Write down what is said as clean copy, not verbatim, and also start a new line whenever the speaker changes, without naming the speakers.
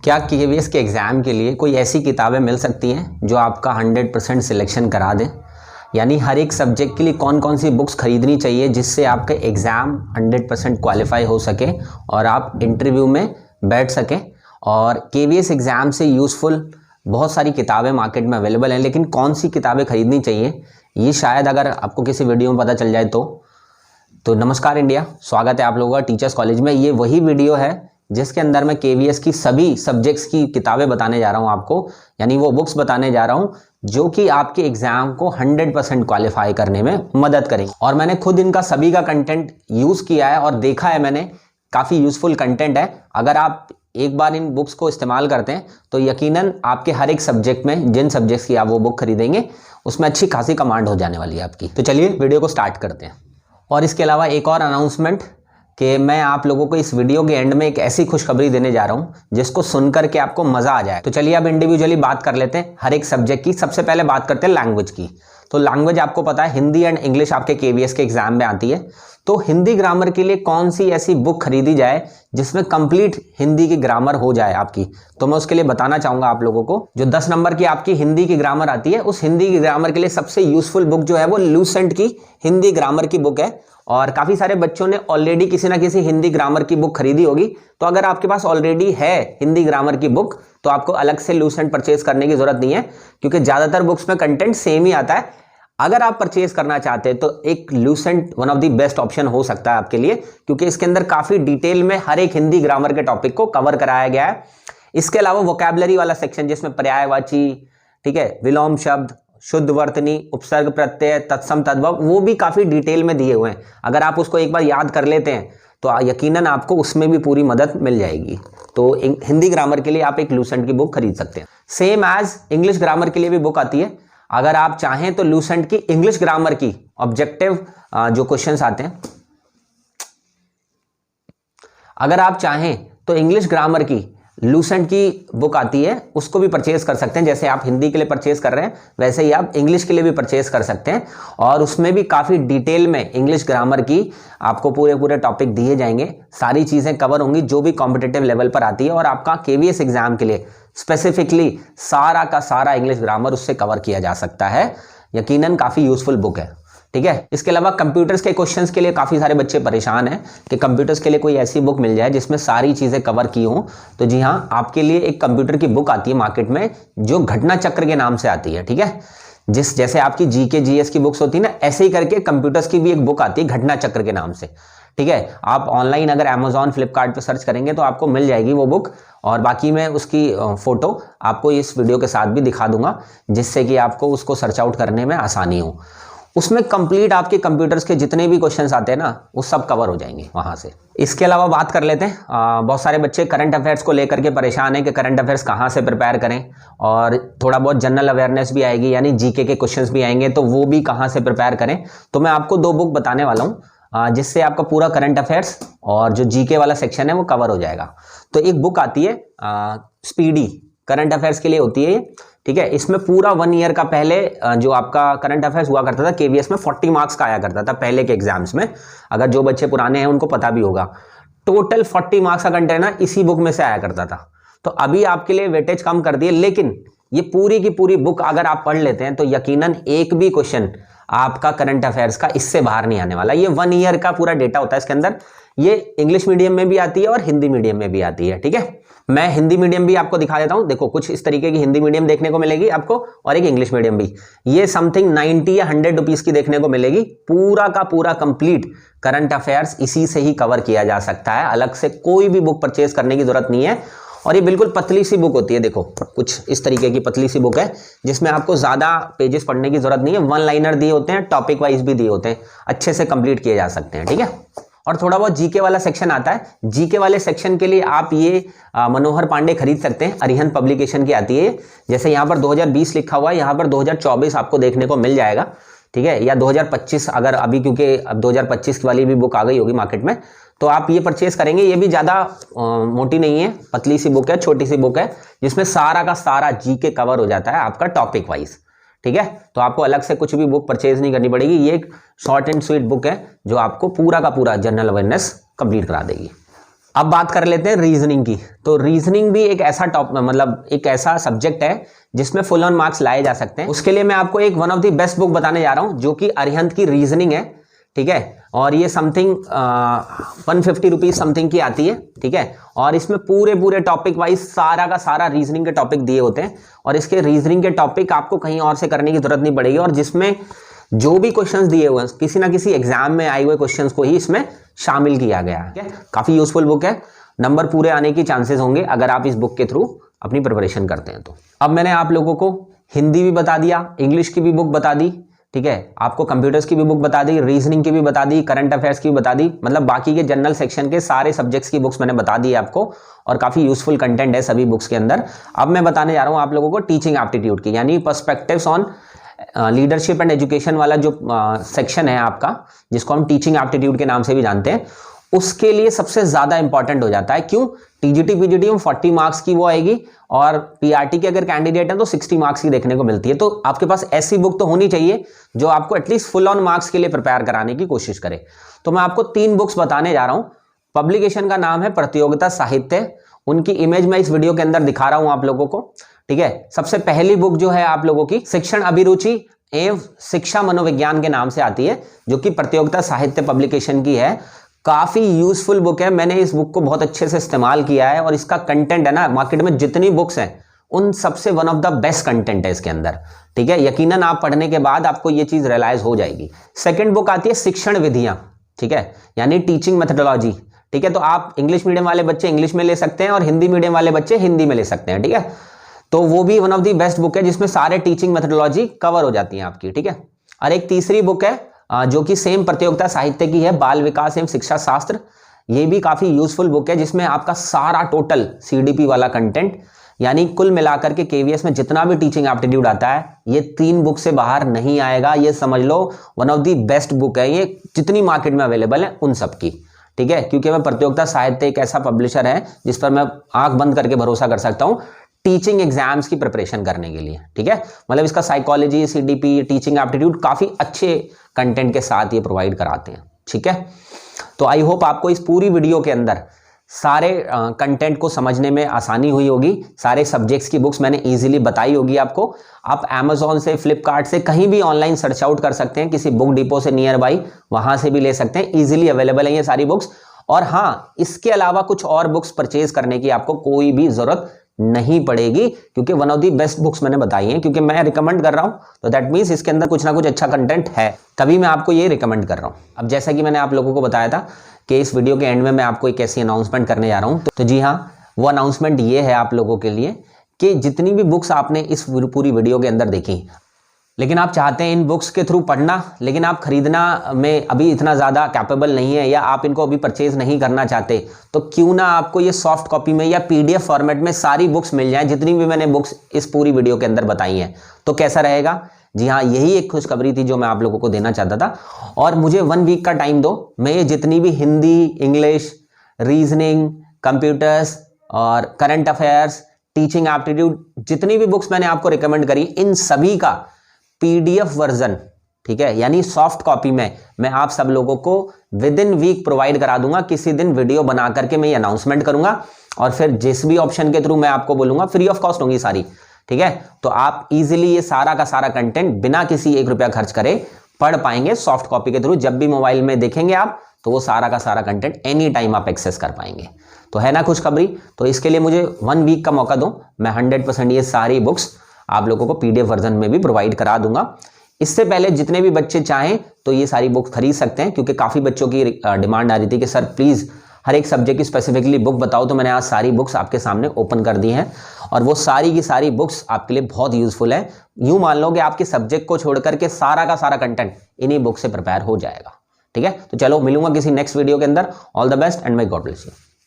क्या केवीएस के एग्ज़ाम के लिए कोई ऐसी किताबें मिल सकती हैं जो आपका 100% सिलेक्शन करा दें? यानी हर एक सब्जेक्ट के लिए कौन कौन सी बुक्स खरीदनी चाहिए जिससे आपका एग्ज़ाम 100% क्वालिफाई हो सके और आप इंटरव्यू में बैठ सकें। और केवीएस एग्ज़ाम से यूज़फुल बहुत सारी किताबें मार्केट में अवेलेबल हैं, लेकिन कौन सी किताबें खरीदनी चाहिए ये शायद अगर आपको किसी वीडियो में पता चल जाए तो नमस्कार इंडिया, स्वागत है आप लोगों का टीचर्स कॉलेज में। ये वही वीडियो है जिसके अंदर मैं केवीएस की सभी सब्जेक्ट्स की किताबें बताने जा रहा हूँ आपको, यानी वो बुक्स बताने जा रहा हूँ जो कि आपके एग्जाम को 100% क्वालिफाई करने में मदद करेंगे। और मैंने खुद इनका सभी का कंटेंट यूज़ किया है और देखा है मैंने, काफ़ी यूज़फुल कंटेंट है। अगर आप एक बार इन बुक्स को इस्तेमाल करते हैं तो यकीनन आपके हर एक सब्जेक्ट में, जिन सब्जेक्ट्स की आप वो बुक खरीदेंगे उसमें अच्छी खासी कमांड हो जाने वाली है आपकी। तो चलिए वीडियो को स्टार्ट करते हैं। और इसके अलावा एक और अनाउंसमेंट कि मैं आप लोगों को इस वीडियो के एंड में एक ऐसी खुशखबरी देने जा रहा हूं जिसको सुनकर के आपको मजा आ जाए। तो चलिए अब इंडिविजुअली बात कर लेते हैं हर एक सब्जेक्ट की। सबसे पहले बात करते हैं लैंग्वेज की। तो लैंग्वेज आपको पता है हिंदी एंड इंग्लिश आपके केवीएस के एग्जाम में आती है। तो हिंदी ग्रामर के लिए कौन सी ऐसी बुक खरीदी जाए जिसमें कंप्लीट हिंदी की ग्रामर हो जाए आपकी, तो मैं उसके लिए बताना चाहूंगा आप लोगों को। जो 10 नंबर की आपकी हिंदी की ग्रामर आती है, उस हिंदी की ग्रामर के लिए सबसे यूजफुल बुक जो है वो लूसेंट की हिंदी ग्रामर की बुक है। और काफी सारे बच्चों ने ऑलरेडी किसी ना किसी हिंदी ग्रामर की बुक खरीदी होगी। तो अगर आपके पास ऑलरेडी है हिंदी ग्रामर की बुक तो आपको अलग से लूसेंट परचेज करने की जरूरत नहीं है, क्योंकि ज्यादातर बुक्स में कंटेंट सेम ही आता है। अगर आप परचेज करना चाहते हैं तो एक Lucent one of the best option हो सकता है आपके लिए, क्योंकि इसके अंदर काफी डिटेल में हर एक हिंदी ग्रामर के टॉपिक को कवर कराया गया है। इसके अलावा वोकैबुलरी वाला सेक्शन जिसमें पर्यायवाची, ठीक है, विलोम शब्द, शुद्ध वर्तनी, उपसर्ग प्रत्यय, तत्सम तद्भव, वो भी काफी डिटेल में दिए हुए हैं। अगर आप उसको एक बार याद कर लेते हैं तो यकीनन आपको उसमें भी पूरी मदद मिल जाएगी। तो हिंदी ग्रामर के लिए आप एक लूसेंट की बुक खरीद सकते हैं। सेम एज इंग्लिश ग्रामर के लिए भी बुक आती है। अगर आप चाहें तो लूसेंट की इंग्लिश ग्रामर की ऑब्जेक्टिव जो क्वेश्चंस आते हैं, अगर आप चाहें तो इंग्लिश ग्रामर की लूसेंट की बुक आती है, उसको भी परचेज कर सकते हैं। जैसे आप हिंदी के लिए परचेज कर रहे हैं वैसे ही आप इंग्लिश के लिए भी परचेज कर सकते हैं। और उसमें भी काफ़ी डिटेल में इंग्लिश ग्रामर की आपको पूरे टॉपिक दिए जाएंगे, सारी चीज़ें कवर होंगी जो भी कॉम्पिटिटिव लेवल पर आती है। और आपका केवीएस एग्जाम के लिए स्पेसिफिकली सारा का सारा इंग्लिश ग्रामर उससे कवर किया जा सकता है। यकीनन काफ़ी यूजफुल बुक है, ठीक है। इसके अलावा कंप्यूटर्स के क्वेश्चंस के लिए काफ़ी सारे बच्चे परेशान हैं कि कंप्यूटर्स के लिए कोई ऐसी बुक मिल जाए जिसमें सारी चीज़ें कवर की हों। तो जी हाँ, आपके लिए एक कंप्यूटर की बुक आती है मार्केट में जो घटना चक्र के नाम से आती है, ठीक है। जैसे आपकी जीके जीएस की बुक्स होती है ना, ऐसे ही करके कंप्यूटर्स की भी एक बुक आती है घटना चक्र के नाम से, ठीक है। आप ऑनलाइन अगर अमेजॉन फ्लिपकार्ट पर सर्च करेंगे तो आपको मिल जाएगी वो बुक। और बाकी मैं उसकी फोटो आपको इस वीडियो के साथ भी दिखा दूंगा जिससे कि आपको उसको सर्च आउट करने में आसानी हो। उसमें कंप्लीट आपके कंप्यूटर्स के जितने भी क्वेश्चंस आते हैं ना, वो सब कवर हो जाएंगे वहां से। इसके अलावा बात कर लेते हैं, बहुत सारे बच्चे करंट अफेयर्स को लेकर के परेशान हैं कि करंट अफेयर्स कहाँ से प्रिपेयर करें। और थोड़ा बहुत जनरल अवेयरनेस भी आएगी, यानी जीके के क्वेश्चंस भी आएंगे, तो वो भी कहाँ से प्रिपेयर करें। तो मैं आपको 2 बुक बताने वाला हूँ जिससे आपका पूरा करंट अफेयर्स और जो जीके वाला सेक्शन है वो कवर हो जाएगा। तो एक बुक आती है स्पीडी, करंट अफेयर्स के लिए होती है, ठीक है। इसमें पूरा 1 ईयर का पहले जो आपका करंट अफेयर्स हुआ करता था केवीएस में 40 मार्क्स का आया करता था पहले के एग्जाम्स में। अगर जो बच्चे पुराने हैं उनको पता भी होगा, टोटल 40 मार्क्स का कंटेंट ना इसी बुक में से आया करता था। तो अभी आपके लिए वेटेज कम कर दिए, लेकिन ये पूरी की पूरी बुक अगर आप पढ़ लेते हैं तो यकीनन एक भी क्वेश्चन आपका करंट अफेयर्स का इससे बाहर नहीं आने वाला। ये 1 ईयर का पूरा डेटा होता है इसके अंदर। ये इंग्लिश मीडियम में भी आती है और हिंदी मीडियम में भी आती है, ठीक है। मैं हिंदी मीडियम भी आपको दिखा देता हूं। देखो कुछ इस तरीके की हिंदी मीडियम देखने को मिलेगी आपको और एक इंग्लिश मीडियम भी। ये समथिंग 90 या 100 रुपीज की देखने को मिलेगी। पूरा का पूरा कंप्लीट करंट अफेयर्स इसी से ही कवर किया जा सकता है, अलग से कोई भी बुक परचेज करने की जरूरत नहीं है। और ये बिल्कुल पतली सी बुक होती है, देखो कुछ इस तरीके की पतली सी बुक है जिसमें आपको ज्यादा पेजेस पढ़ने की जरूरत नहीं है। 1 लाइनर दिए होते हैं, टॉपिक वाइज भी दिए होते हैं, अच्छे से कंप्लीट किए जा सकते हैं, ठीक है। और थोड़ा बहुत जीके वाला सेक्शन आता है। जीके वाले सेक्शन के लिए आप ये मनोहर पांडे खरीद सकते हैं, अरिहंत पब्लिकेशन की आती है। जैसे यहाँ पर 2020 लिखा हुआ है, यहाँ पर 2024 आपको देखने को मिल जाएगा, ठीक है, या 2025 अगर अभी, क्योंकि अब 2025 वाली भी बुक आ गई होगी मार्केट में, तो आप ये परचेज करेंगे। ये भी ज़्यादा मोटी नहीं है, पतली सी बुक है, छोटी सी बुक है जिसमें सारा का सारा जीके कवर हो जाता है आपका टॉपिक वाइज, ठीक है। तो आपको अलग से कुछ भी बुक परचेज नहीं करनी पड़ेगी। ये एक शॉर्ट एंड स्वीट बुक है जो आपको पूरा का पूरा जनरल अवेयरनेस कंप्लीट करा देगी। अब बात कर लेते हैं रीजनिंग की। तो रीजनिंग भी एक ऐसा मतलब एक ऐसा सब्जेक्ट है जिसमें फुल ऑन मार्क्स लाए जा सकते हैं। उसके लिए मैं आपको एक one of the best book बताने जा रहा हूं जो कि अरिहंत की रीजनिंग है, ठीक है। और ये समथिंग 150 रुपीज समथिंग की आती है, ठीक है। और इसमें पूरे टॉपिक वाइज सारा का सारा रीजनिंग के टॉपिक दिए होते हैं और इसके रीजनिंग के टॉपिक आपको कहीं और से करने की जरूरत नहीं पड़ेगी और जिसमें जो भी क्वेश्चंस दिए हुए हैं किसी ना किसी एग्जाम में आए हुए क्वेश्चंस को ही इसमें शामिल किया गया है। काफी यूजफुल बुक है, नंबर पूरे आने की चांसेस होंगे अगर आप इस बुक के थ्रू अपनी प्रिपरेशन करते हैं तो। अब मैंने आप लोगों को हिंदी भी बता दिया, इंग्लिश की भी बुक बता दी, ठीक है। आपको कंप्यूटर्स की भी बुक बता दी, रीजनिंग की भी बता दी, करंट अफेयर्स की भी बता दी, मतलब बाकी के जनरल सेक्शन के सारे सब्जेक्ट्स की बुक्स मैंने बता दी आपको और काफी यूजफुल कंटेंट है सभी बुक्स के अंदर। अब मैं बताने जा रहा हूं आप लोगों को टीचिंग एप्टीट्यूड की, यानी perspectives on leadership and education वाला जो सेक्शन है आपका, जिसको हम टीचिंग एप्टीट्यूड के नाम से भी जानते हैं, उसके लिए सबसे ज्यादा इंपॉर्टेंट हो जाता है। क्यों? टीजीटी पीजीटी में 40 मार्क्स की वो आएगी और पीआरटी के अगर कैंडिडेट है तो 60 मार्क्स की देखने को मिलती है। तो आपके पास ऐसी बुक तो होनी चाहिए जो आपको एटलीस्ट फुल ऑन मार्क्स के लिए प्रिपेयर कराने की कोशिश करे। तो मैं आपको 3 बुक्स बताने जा रहा हूं। पब्लिकेशन का नाम है प्रतियोगिता साहित्य, उनकी इमेज मैं इस वीडियो के अंदर दिखा रहा हूं आप लोगों को, ठीक है। सबसे पहली बुक जो है आप लोगों की शिक्षण अभिरुचि एवं शिक्षा मनोविज्ञान के नाम से आती है, जो कि प्रतियोगिता साहित्य पब्लिकेशन की है। काफी यूजफुल बुक है, मैंने इस बुक को बहुत अच्छे से इस्तेमाल किया है और इसका कंटेंट है ना, मार्केट में जितनी बुक्स हैं उन सबसे one of the best content है इसके अंदर, ठीक है। यकीनन आप पढ़ने के बाद आपको ये चीज रियलाइज हो जाएगी। सेकंड बुक आती है शिक्षण विधियां, ठीक है, यानी टीचिंग मेथोडोलॉजी, ठीक है। तो आप इंग्लिश मीडियम वाले बच्चे इंग्लिश में ले सकते हैं और हिंदी मीडियम वाले बच्चे हिंदी में ले सकते हैं, ठीक है। तो वो भी one of the best book है जिसमें सारे टीचिंग मेथोडोलॉजी कवर हो जाती हैं आपकी, ठीक है। और एक तीसरी बुक है जो कि सेम प्रतियोगिता साहित्य की है, बाल विकास एवं शिक्षा शास्त्र। ये भी काफी यूजफुल बुक है जिसमें आपका सारा टोटल सीडीपी वाला कंटेंट, यानी कुल मिलाकर के केवीएस में जितना भी टीचिंग एप्टीट्यूड आता है ये 3 बुक से बाहर नहीं आएगा। ये समझ लो one of the best book है ये, जितनी मार्केट में अवेलेबल है उन सब की, ठीक है। क्योंकि मैं प्रतियोगिता साहित्य एक ऐसा पब्लिशर है जिस पर मैं आंख बंद करके भरोसा कर सकता हूं टीचिंग एग्जाम्स की प्रिपरेशन करने के लिए, ठीक है। मतलब इसका साइकोलॉजी, सीडीपी, टीचिंग एप्टीट्यूड काफी अच्छे कंटेंट के साथ ये प्रोवाइड कराते हैं, ठीक है। तो आई होप आपको इस पूरी वीडियो के अंदर सारे कंटेंट को समझने में आसानी हुई होगी। सारे सब्जेक्ट्स की बुक्स मैंने इजीली बताई होगी आपको। आप अमेजोन से, फ्लिपकार्ट से कहीं भी ऑनलाइन सर्च आउट कर सकते हैं, किसी बुक डिपो से नियर बाई वहां से भी ले सकते हैं। इजीली अवेलेबल है ये सारी बुक्स। और हाँ, इसके अलावा कुछ और बुक्स परचेज करने की आपको कोई भी जरूरत नहीं पड़ेगी क्योंकि one of the best books मैंने बताई हैं, क्योंकि मैं रिकमेंड कर रहा हूं तो दैट मींस इसके अंदर कुछ ना कुछ अच्छा कंटेंट है, तभी मैं आपको ये रिकमेंड कर रहा हूं। अब जैसा कि मैंने आप लोगों को बताया था कि इस वीडियो के एंड में मैं आपको एक ऐसी अनाउंसमेंट करने जा रहा हूं, तो जी हाँ, वो अनाउंसमेंट ये है आप लोगों के लिए कि जितनी भी बुक्स आपने इस पूरी वीडियो के अंदर देखी, लेकिन आप चाहते हैं इन बुक्स के थ्रू पढ़ना, लेकिन आप खरीदना में अभी इतना ज़्यादा कैपेबल नहीं है या आप इनको अभी परचेज नहीं करना चाहते, तो क्यों ना आपको ये सॉफ्ट कॉपी में या पीडीएफ फॉर्मेट में सारी बुक्स मिल जाएं, जितनी भी मैंने बुक्स इस पूरी वीडियो के अंदर बताई हैं। तो कैसा रहेगा? जी हाँ, यही एक खुशखबरी थी जो मैं आप लोगों को देना चाहता था। और मुझे 1 वीक का टाइम दो, मैं ये जितनी भी हिंदी, इंग्लिश, रीजनिंग, कंप्यूटर्स और करंट अफेयर्स, टीचिंग एप्टीट्यूड, जितनी भी बुक्स मैंने आपको रिकमेंड करी, इन सभी का पीडीएफ वर्जन, ठीक है, यानी सॉफ्ट कॉपी में मैं आप सब लोगों को विद इन वीक प्रोवाइड करा दूंगा। किसी दिन वीडियो बना करके मैं ये अनाउंसमेंट करूंगा और फिर जिस भी ऑप्शन के थ्रू मैं आपको बोलूंगा, फ्री ऑफ कॉस्ट होंगी सारी, ठीक है। तो आप इजीली ये सारा का सारा कंटेंट बिना किसी 1 रुपया खर्च करे पढ़ पाएंगे सॉफ्ट कॉपी के थ्रू। जब भी मोबाइल में देखेंगे आप तो वो सारा का सारा कंटेंट एनी टाइम आप एक्सेस कर पाएंगे। तो है ना खुशखबरी? तो इसके लिए मुझे 1 वीक का मौका दो, मैं 100% ये सारी बुक्स आप लोगों को पीडीएफ वर्जन में भी प्रोवाइड करा दूंगा। इससे पहले जितने भी बच्चे चाहें तो ये सारी बुक खरीद सकते हैं, क्योंकि काफ़ी बच्चों की डिमांड आ रही थी कि सर प्लीज़ हर एक सब्जेक्ट की स्पेसिफिकली बुक बताओ। तो मैंने आज सारी बुक्स आपके सामने ओपन कर दी हैं और वो सारी की सारी बुक्स आपके लिए बहुत यूजफुल है। यूँ मान लो कि आपके सब्जेक्ट को छोड़ करके सारा का सारा कंटेंट इन्हीं बुक से प्रिपेयर हो जाएगा, ठीक है। तो चलो मिलूंगा किसी नेक्स्ट वीडियो के अंदर। All the best and my God bless you.